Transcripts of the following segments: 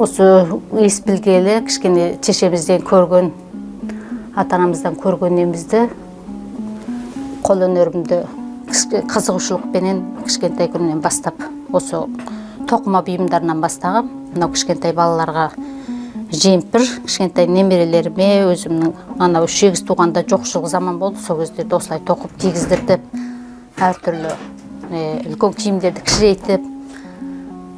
осы ес білгелі кішкене шешемізден көрген, ата-анамыздан көргенімізді қол өнерімді қызығушылықпенен кішкентай күннен бастап, осы тоқыма бұйымдарынан бастағым, мынау кішкентай балаларға жемпір, кішкентай немерелеріме өзімнің анау шегіз туғанда жоқшылық заман болды, сол кездерде осылай тоқып кигіздірдіп, әртүрлі үлкен киімдерді кішірейтіп,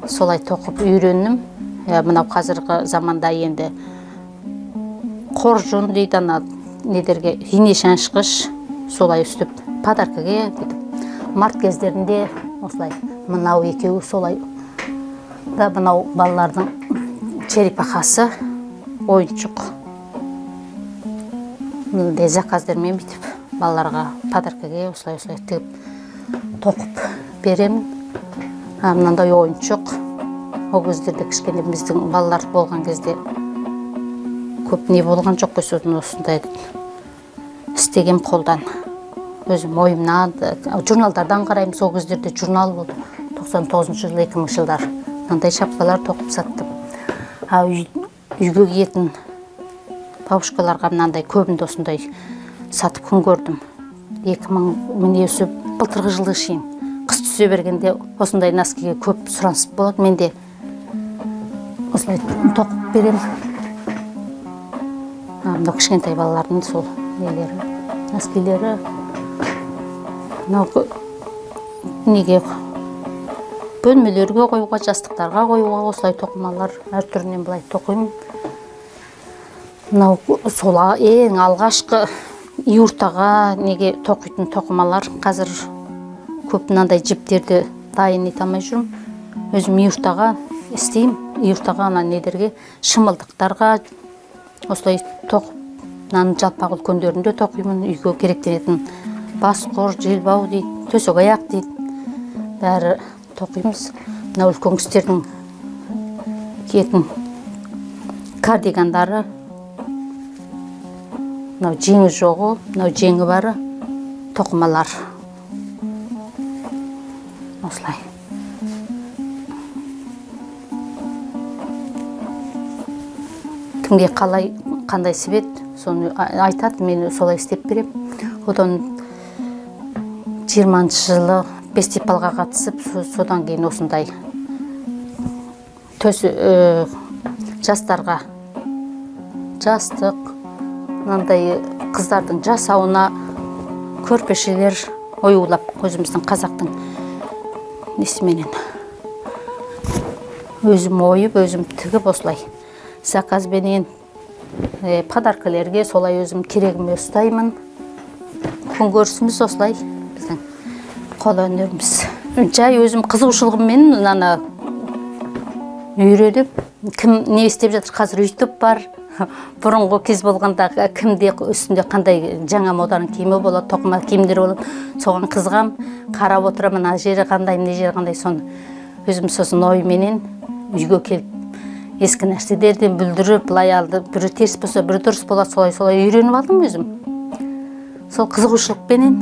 солай тоқып үйрендім. Мынау қазіргі заманда енді қоржын дейді, ана недерге ине шанышқыш, солай үстіп подаркаға март кездерінде осылай мынау екеуі солай да, мынау балалардың черепахасы, ойыншық. Мындай заказдармен бүйтіп балаларға подаркаға осылай тігіп тоқып беремін. Мынандай ойыншық. Ол кездерде кішкене біздің балалар болған кезде көп не болған жоқ, осындай істеген қолдан. Өзім ойымнан, журналдардан қараймын, сол кездерде журнал болды. 99 жыл, 2000 жылдар. Мынандай шапкалар тоқып саттым. Үйге киетін бабушкаларға мынандай көбінде осындай сатып күн көрдім. 2000 міне өсіп былтырғы жылы шейін. Қыс түсе бергенде осындай носкиге көп сұраныс болады. Мен де осылай тоқып берем. Мынау кішкентай балалардың сол нелері, носкилері. Мынау неге бөлмелерге қоюға, жастықтарға қоюға осылай тоқымалар әр түрінен былай тоқимын. Мынау сола ең алғашқы юртаға неге тоқитын тоқымалар. Қазір көп мынандай жіптерді дайын ете алмай жүрмін. Өзім юртаға істеймін. Юртаға ана недерге, шымылдықтарға осылай тоқып, мынаның жалпақ үлкендерінде тоқимын. Үйге керектенетін басқұр, желбау дейді, төсек аяқ дейді. Бәрі тоқимыз. Мына үлкен кісілердің киетін кардигандары. Мынау жеңі жоғы, мынау жеңі бары тоқымалар. Осылай. Кімге қандай себет, соны айтады, мен солай істеп берем. Одан 20 жылы фестивалға қатысып, содан кейін осындай жастарға жастық, мынандай қыздардың жасауына көрпешелер оюлап, өзіміздің қазақтың несіменен өзім ойып, өзім тігіп осылай заказбенен подаркалерге солай өзім керегіме ұстаймын. Күнкөрісіміз осылай біздің қол өнеріміз. Жай өзім қызығушылығыммен ана үйреніп, кім не істеп жатыр, қазір YouTube бар. Бұрынғы кез болғанда кімде үстінде қандай жаңа моданың киімі болады, тоқыма киімдер болады. Соған қызғам, қарап отырамын, мына жері қандай, не жері қандай, соны өзім сосын ойменен үйге келіп ескі нәрселерден бүлдіріп, былай алды, бірі теріс болса, бірі дұрыс болады, солай үйреніп алдым өзім. Сол қызығушылықпенен.